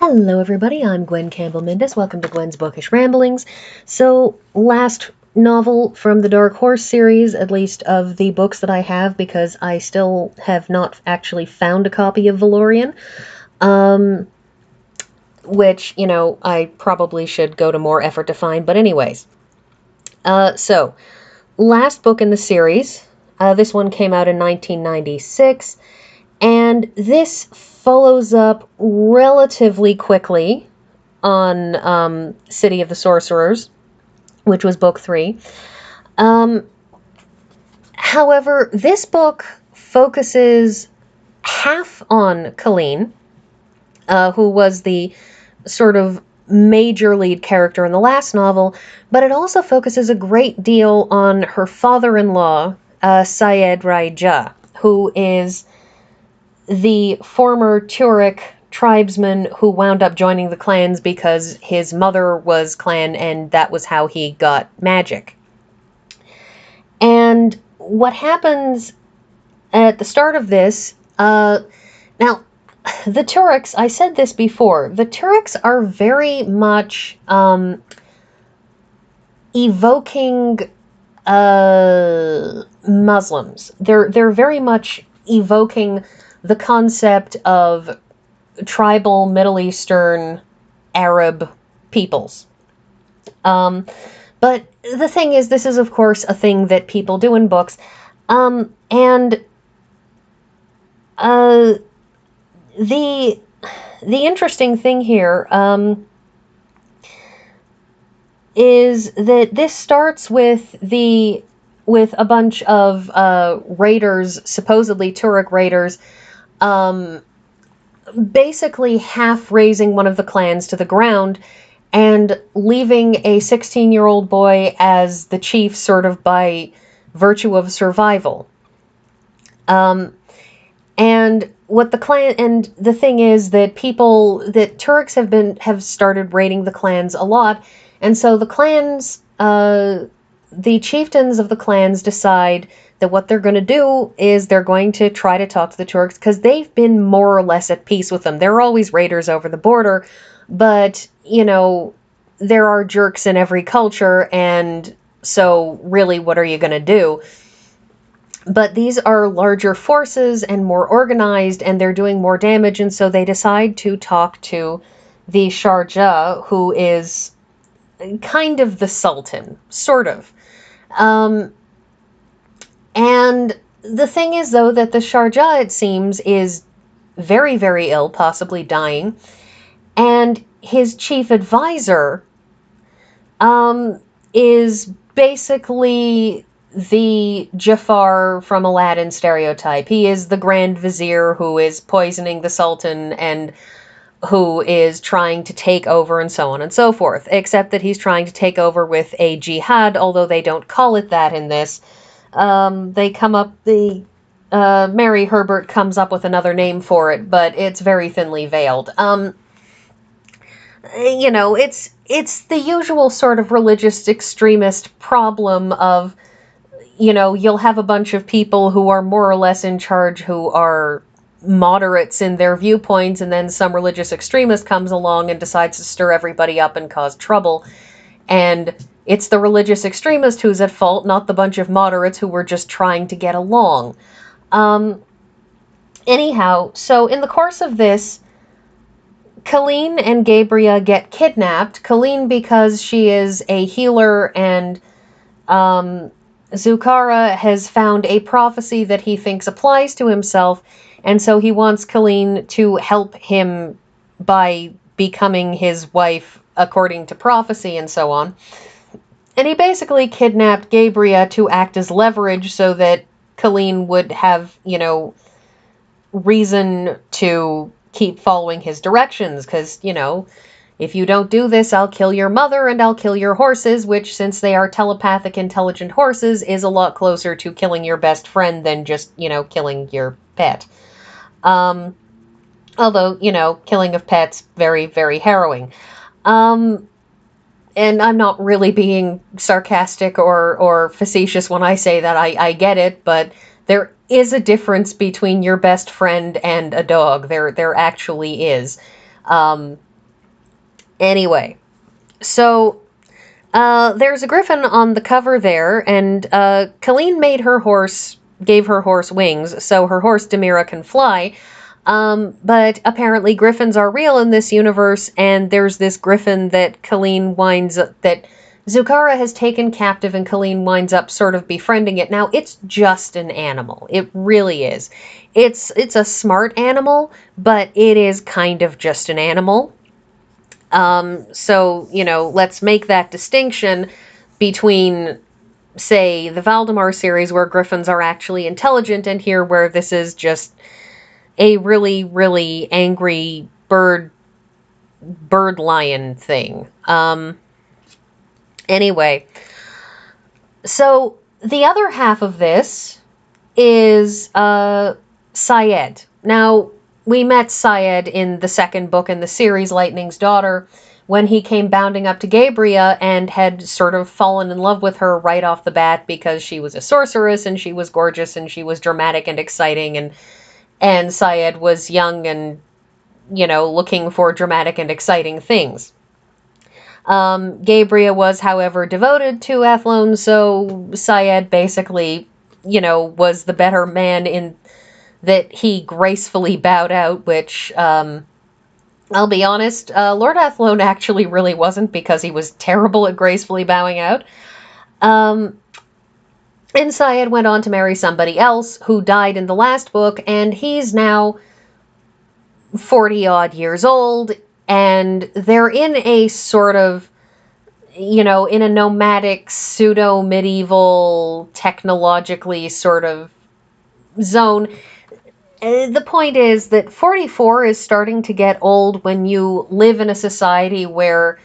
Hello everybody, I'm Gwen Campbell-Mindes. Welcome to Gwen's Bookish Ramblings. So, last novel from the Dark Horse series, at least of the books that I have, because I still have not actually found a copy of Valorian, which, I probably should go to more effort to find, but anyways. So, last book in the series, this one came out in 1996, and this follows up relatively quickly on City of the Sorcerers, which was book 3. However, this book focuses half on Colleen, who was the sort of major lead character in the last novel, but it also focuses a great deal on her father-in-law, Syed Raija, who is the former Turek tribesman who wound up joining the clans because his mother was clan and that was how he got magic. And what happens at the start of this, now, the Tureks, I said this before, the Tureks are very much evoking Muslims. They're very much evoking the concept of tribal Middle Eastern Arab peoples. But the thing is, this is of course a thing that people do in books, and the interesting thing here is that this starts with a bunch of raiders, supposedly Turek raiders, basically half razing one of the clans to the ground and leaving a 16-year-old boy as the chief sort of by virtue of survival. And what the clan, and the thing is that Turks have started raiding the clans a lot, and so the clans, the chieftains of the clans decide that what they're going to do is they're going to try to talk to the Turks, because they've been more or less at peace with them. There are always raiders over the border, but, there are jerks in every culture, and so really, what are you going to do? But these are larger forces and more organized, and they're doing more damage, and so they decide to talk to the Sharjah, who is kind of the Sultan, sort of. And the thing is, though, that the Sharjah, it seems, is very, very ill, possibly dying, and his chief advisor is basically the Jafar from Aladdin stereotype. He is the Grand Vizier who is poisoning the Sultan and who is trying to take over and so on and so forth, except that he's trying to take over with a jihad, although they don't call it that in this. Mary Herbert comes up with another name for it, but it's very thinly veiled. It's the usual sort of religious extremist problem of, you'll have a bunch of people who are more or less in charge who are moderates in their viewpoints, and then some religious extremist comes along and decides to stir everybody up and cause trouble. And it's the religious extremist who's at fault, not the bunch of moderates who were just trying to get along. Anyhow, so in the course of this, Colleen and Gabriel get kidnapped. Colleen because she is a healer, and Zukara has found a prophecy that he thinks applies to himself, and so he wants Colleen to help him by becoming his wife according to prophecy and so on. And he basically kidnapped Gabriel to act as leverage so that Colleen would have, reason to keep following his directions, because, if you don't do this, I'll kill your mother and I'll kill your horses, which, since they are telepathic, intelligent horses, is a lot closer to killing your best friend than just, killing your pet. Although, killing of pets, very, very harrowing. And I'm not really being sarcastic or facetious when I say that. I get it, but there is a difference between your best friend and a dog. There actually is. Anyway, so there's a griffin on the cover there, and Colleen gave her horse wings, so her horse Demira can fly. But apparently griffins are real in this universe, and there's this griffin that Zukara has taken captive, and Colleen winds up sort of befriending it. Now, it's just an animal. It really is. It's a smart animal, but it is kind of just an animal. So, let's make that distinction between, say, the Valdemar series, where griffins are actually intelligent, and here where this is just a really, really angry bird lion thing. Anyway, so the other half of this is Syed. Now, we met Syed in the second book in the series, Lightning's Daughter, when he came bounding up to Gaebria and had sort of fallen in love with her right off the bat because she was a sorceress and she was gorgeous and she was dramatic and exciting, and Syed was young and, looking for dramatic and exciting things. Gaebria was, however, devoted to Athlone, so Syed basically, was the better man in that he gracefully bowed out, which, I'll be honest, Lord Athlone actually really wasn't, because he was terrible at gracefully bowing out. And Syed went on to marry somebody else who died in the last book, and he's now 40-odd years old, and they're in a sort of, in a nomadic, pseudo-medieval, technologically sort of zone. The point is that 44 is starting to get old when you live in a society where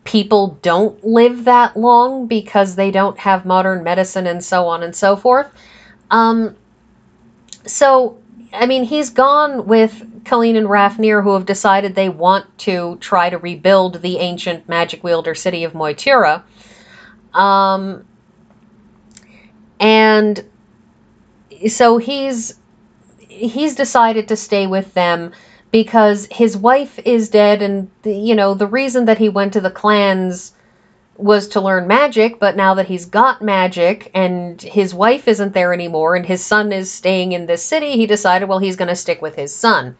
people don't live that long because they don't have modern medicine and so on and so forth. So, he's gone with Colleen and Rafnir, who have decided they want to try to rebuild the ancient magic wielder city of Moytura. And so he's decided to stay with them because his wife is dead, and the reason that he went to the clans was to learn magic, but now that he's got magic and his wife isn't there anymore and his son is staying in this city, he decided, well, he's going to stick with his son.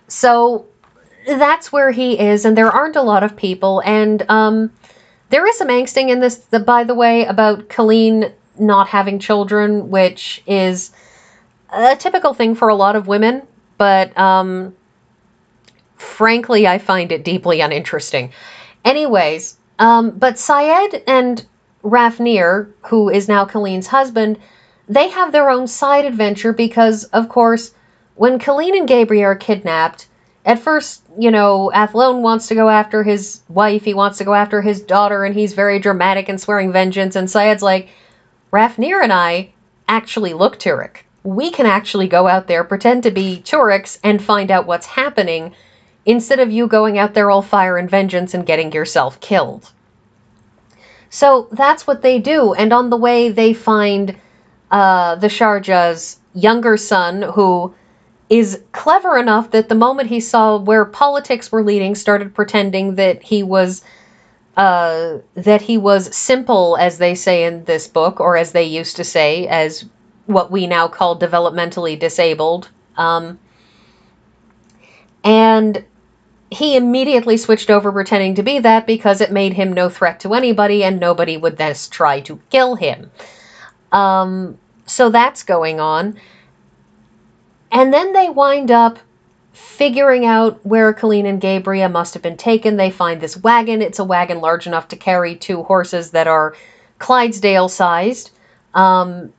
So that's where he is, and there aren't a lot of people, and there is some angsting in this, by the way, about Colleen not having children, which is a typical thing for a lot of women, but frankly, I find it deeply uninteresting. Anyways, but Syed and Rafnir, who is now Colleen's husband, they have their own side adventure because, of course, when Colleen and Gaebria are kidnapped, at first, Athlone wants to go after his wife, he wants to go after his daughter, and he's very dramatic and swearing vengeance, and Syed's like, Rafnir and I actually look Turek. We can actually go out there, pretend to be Tureks, and find out what's happening, instead of you going out there all fire and vengeance and getting yourself killed. So that's what they do, and on the way they find the Sharjah's younger son, who is clever enough that the moment he saw where politics were leading, started pretending that he was simple, as they say in this book, or as they used to say, as what we now call developmentally disabled. And he immediately switched over pretending to be that because it made him no threat to anybody and nobody would then try to kill him. So that's going on. And then they wind up figuring out where Colleen and Gaebria must have been taken. They find this wagon. It's a wagon large enough to carry 2 horses that are Clydesdale-sized. And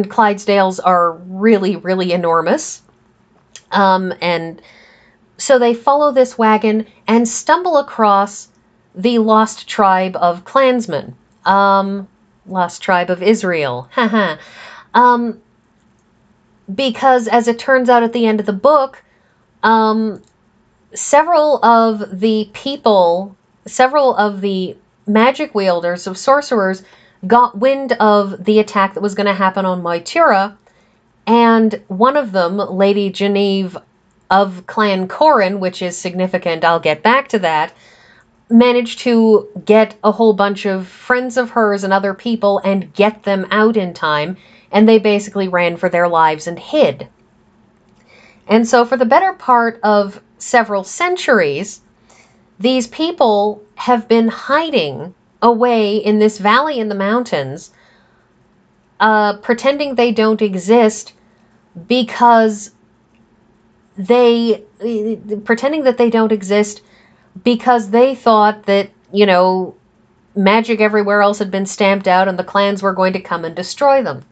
Clydesdales are really, really enormous. And so they follow this wagon and stumble across the lost tribe of clansmen. Lost tribe of Israel. Haha. Because, as it turns out at the end of the book, several of the magic wielders, of sorcerers, got wind of the attack that was going to happen on Moytura, and one of them, Lady Genevieve of Clan Corrin, which is significant, I'll get back to that, managed to get a whole bunch of friends of hers and other people and get them out in time, and they basically ran for their lives and hid. And so for the better part of several centuries, these people have been hiding away in this valley in the mountains, pretending they don't exist because pretending that they don't exist because they thought that, magic everywhere else had been stamped out and the clans were going to come and destroy them.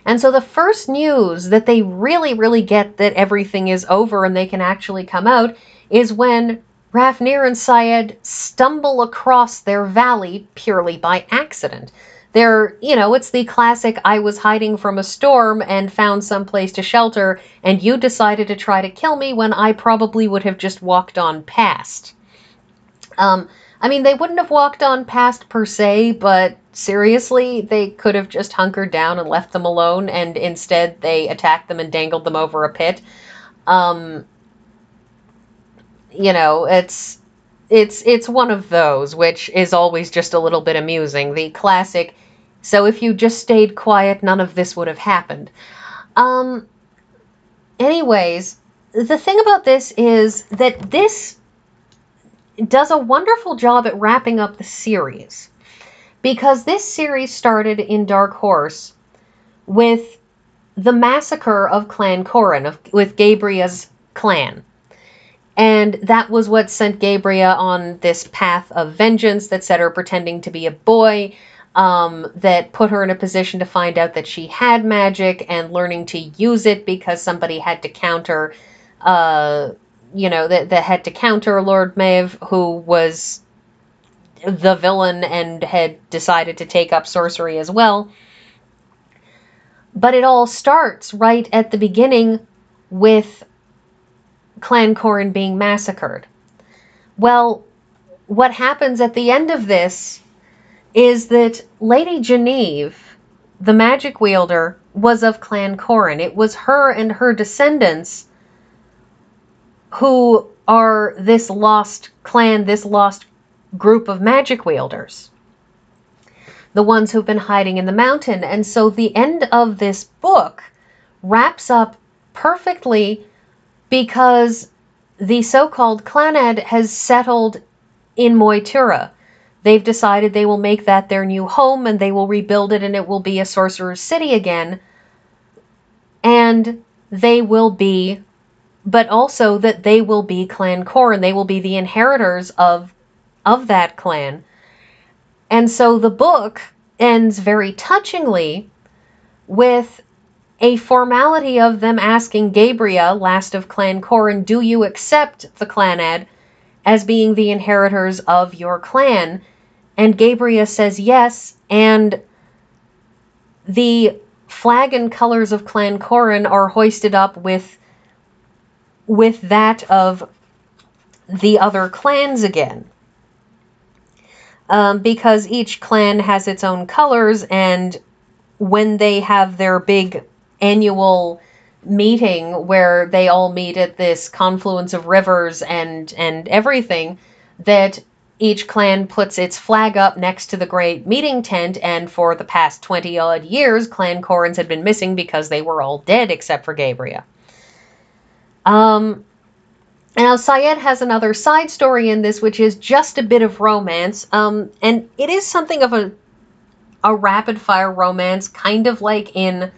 And so the first news that they really, really get that everything is over and they can actually come out is when Rafnir and Syed stumble across their valley purely by accident. It's the classic, I was hiding from a storm and found some place to shelter, and you decided to try to kill me when I probably would have just walked on past. They wouldn't have walked on past per se, but seriously, they could have just hunkered down and left them alone, and instead they attacked them and dangled them over a pit. It's one of those, which is always just a little bit amusing. The classic, so if you just stayed quiet, none of this would have happened. Anyways, the thing about this is that this does a wonderful job at wrapping up the series. Because this series started in Dark Horse with the massacre of Clan Corrin, with Gabria's clan. And that was what sent Gabria on this path of vengeance that set her pretending to be a boy, that put her in a position to find out that she had magic and learning to use it because somebody had to counter, that had to counter Lord Maeve, who was the villain and had decided to take up sorcery as well. But it all starts right at the beginning with Clan Corrin being massacred. Well, what happens at the end of this is that Lady Genevieve, the magic wielder, was of Clan Corrin. It was her and her descendants who are this lost clan, this lost group of magic wielders, the ones who've been hiding in the mountain. And so the end of this book wraps up perfectly because the so-called Clannad has settled in Moytura. They've decided they will make that their new home and they will rebuild it and it will be a sorcerer's city again. And they will be, but also that they will be Clan Corrin. They will be the inheritors of that clan. And so the book ends very touchingly with a formality of them asking Gabria, last of Clan Corrin, do you accept the Clannad as being the inheritors of your clan? And Gabria says yes, and the flag and colors of Clan Corrin are hoisted up with that of the other clans again. Because each clan has its own colors, and when they have their big annual meeting where they all meet at this confluence of rivers and everything, that each clan puts its flag up next to the great meeting tent, and for the past 20-odd years, Clan Corrins had been missing because they were all dead except for Gabria. Now, Syed has another side story in this, which is just a bit of romance, and it is something of a rapid-fire romance, kind of like in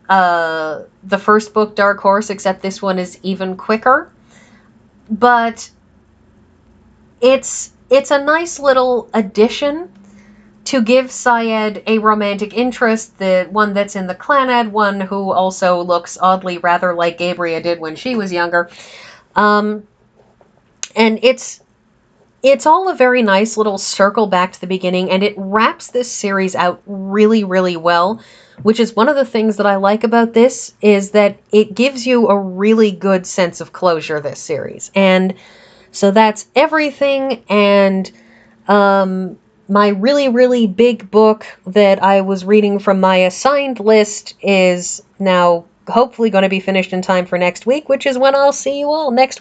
the first book, Dark Horse, except this one is even quicker. But it's a nice little addition to give Syed a romantic interest, the one that's in the Clannad, one who also looks oddly rather like Gabria did when she was younger. And it's all a very nice little circle back to the beginning, and it wraps this series out really, really well, which is one of the things that I like about this, is that it gives you a really good sense of closure, this series. And so that's everything, and my really, really big book that I was reading from my assigned list is now hopefully going to be finished in time for next week, which is when I'll see you all next week.